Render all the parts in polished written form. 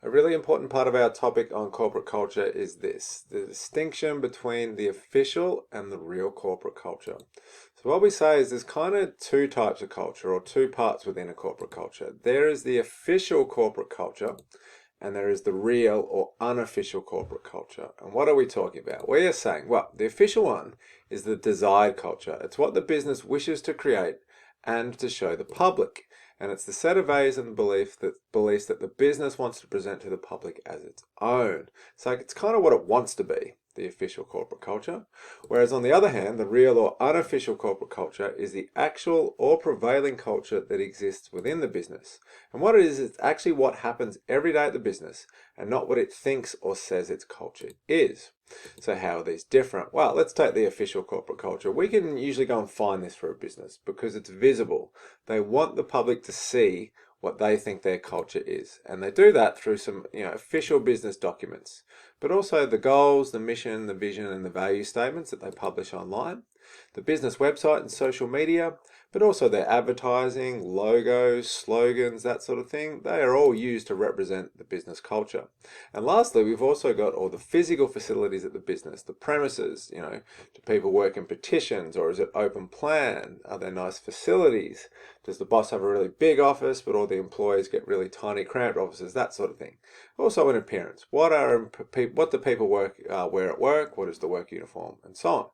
A really important part of our topic on corporate culture is this, the distinction between the official and the real corporate culture. So what we say is there's kind of two types of culture or two parts within a corporate culture. There is the official corporate culture and there is the real or unofficial corporate culture. And what are we talking about? We are saying, well, the official one is the desired culture. It's what the business wishes to create and to show the public. And it's the set of values and beliefs that the business wants to present to the public as its own. So it's kind of what it wants to be, the official corporate culture. Whereas on the other hand, the real or unofficial corporate culture is the actual or prevailing culture that exists within the business. And what it is, it's actually what happens every day at the business and not what it thinks or says its culture is. So how are these different? Well, let's take the official corporate culture. We can usually go and find this for a business because it's visible. They want the public to see what they think their culture is. And they do that through some, official business documents, but also the goals, the mission, the vision, and the value statements that they publish online, the business website and social media, but also their advertising, logos, slogans, that sort of thing. They are all used to represent the business culture. And lastly, we've also got all the physical facilities at the business, the premises, do people work in petitions or is it open plan? Are there nice facilities? Does the boss have a really big office but all the employees get really tiny cramped offices, that sort of thing. Also in appearance, what do people wear at work, what is the work uniform, and so on.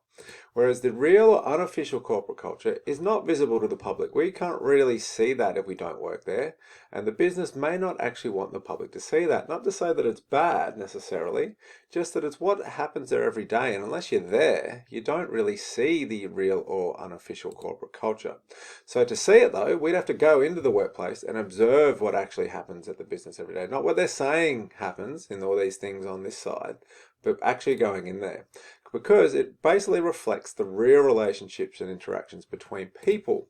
Whereas the real or unofficial corporate culture is not visible to the public. We can't really see that if we don't work there. And the business may not actually want the public to see that. Not to say that it's bad necessarily, just that it's what happens there every day. And unless you're there, you don't really see the real or unofficial corporate culture. So to see it though, we'd have to go into the workplace and observe what actually happens at the business every day. Not what they're saying happens in all these things on this side, but actually going in there, because it basically reflects the real relationships and interactions between people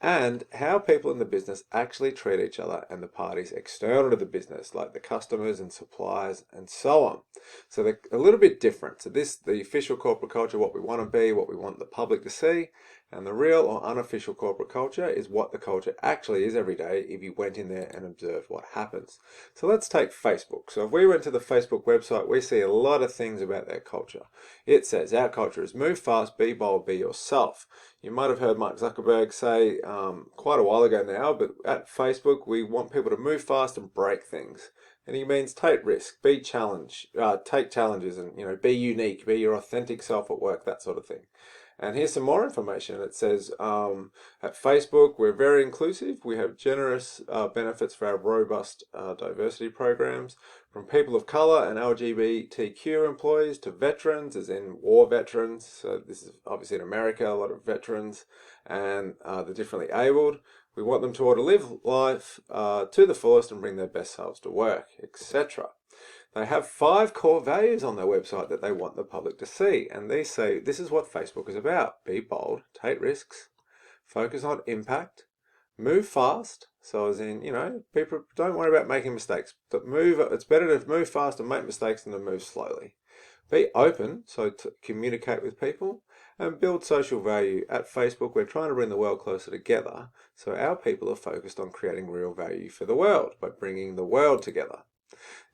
and how people in the business actually treat each other and the parties external to the business, like the customers and suppliers and so on. So they're a little bit different. So the official corporate culture, what we want to be, what we want the public to see, and the real or unofficial corporate culture is what the culture actually is every day if you went in there and observed what happens. So let's take Facebook. So if we went to the Facebook website, we see a lot of things about their culture. It says our culture is move fast, be bold, be yourself. You might have heard Mark Zuckerberg say quite a while ago now, but at Facebook we want people to move fast and break things. And he means take risk, take challenges, and be unique, be your authentic self at work, that sort of thing. And here's some more information. It says at Facebook, we're very inclusive. We have generous benefits for our robust diversity programs, from people of color and LGBTQ employees to veterans, as in war veterans. So this is obviously in America, a lot of veterans, and the differently abled. We want them to all to live life to the fullest and bring their best selves to work, etc. They have 5 core values on their website that they want the public to see. And they say this is what Facebook is about. Be bold, take risks, focus on impact, move fast. So as in, people don't worry about making mistakes, but it's better to move fast and make mistakes than to move slowly. Be open, so to communicate with people, and build social value. At Facebook, we're trying to bring the world closer together. So our people are focused on creating real value for the world by bringing the world together.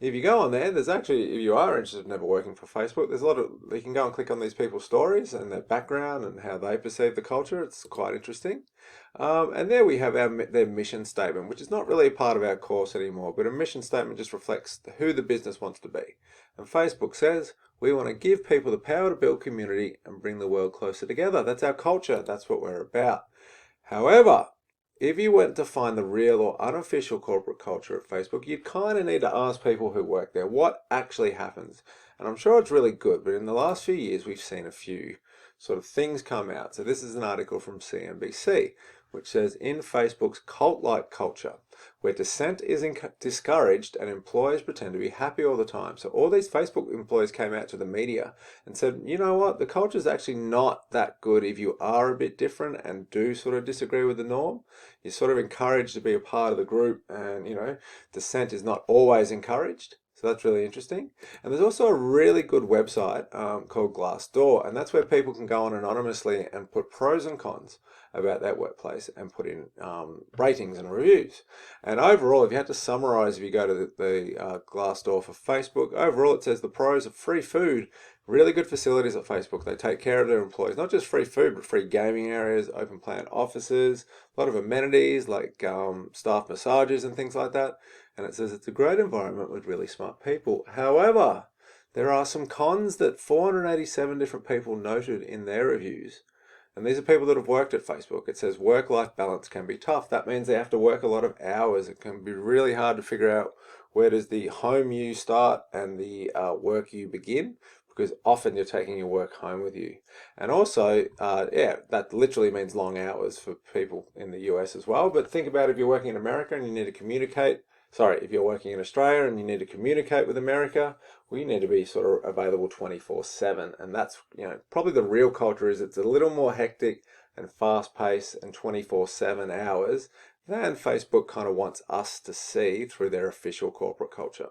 If you go on there, there's actually, if you are interested in ever working for Facebook, there's you can go and click on these people's stories and their background and how they perceive the culture. It's quite interesting. And there we have their mission statement, which is not really a part of our course anymore, but a mission statement just reflects who the business wants to be. And Facebook says, we want to give people the power to build community and bring the world closer together. That's our culture. That's what we're about. However, if you went to find the real or unofficial corporate culture at Facebook, you'd kind of need to ask people who work there what actually happens. And I'm sure it's really good, but in the last few years, we've seen a few sort of things come out. So this is an article from CNBC, which says in Facebook's cult-like culture, where dissent is discouraged and employees pretend to be happy all the time. So all these Facebook employees came out to the media and said, you know what, the culture is actually not that good if you are a bit different and do sort of disagree with the norm. You're sort of encouraged to be a part of the group, and dissent is not always encouraged. So that's really interesting. And there's also a really good website called Glassdoor, and that's where people can go on anonymously and put pros and cons about that workplace and put in ratings and reviews. And overall, if you had to summarize, if you go to the Glassdoor for Facebook, overall it says the pros are free food, really good facilities at Facebook. They take care of their employees, not just free food, but free gaming areas, open plan offices, a lot of amenities like staff massages and things like that. And it says it's a great environment with really smart people. However, there are some cons that 487 different people noted in their reviews. And these are people that have worked at Facebook. It says work-life balance can be tough. That means they have to work a lot of hours. It can be really hard to figure out where does the home you start and the work you begin, because often you're taking your work home with you. And also, that literally means long hours for people in the US as well. But think about if you're working in America and you need to communicate, if you're working in Australia and you need to communicate with America, well, you need to be sort of available 24/7. And that's, probably the real culture is it's a little more hectic and fast paced and 24/7 hours than Facebook kind of wants us to see through their official corporate culture.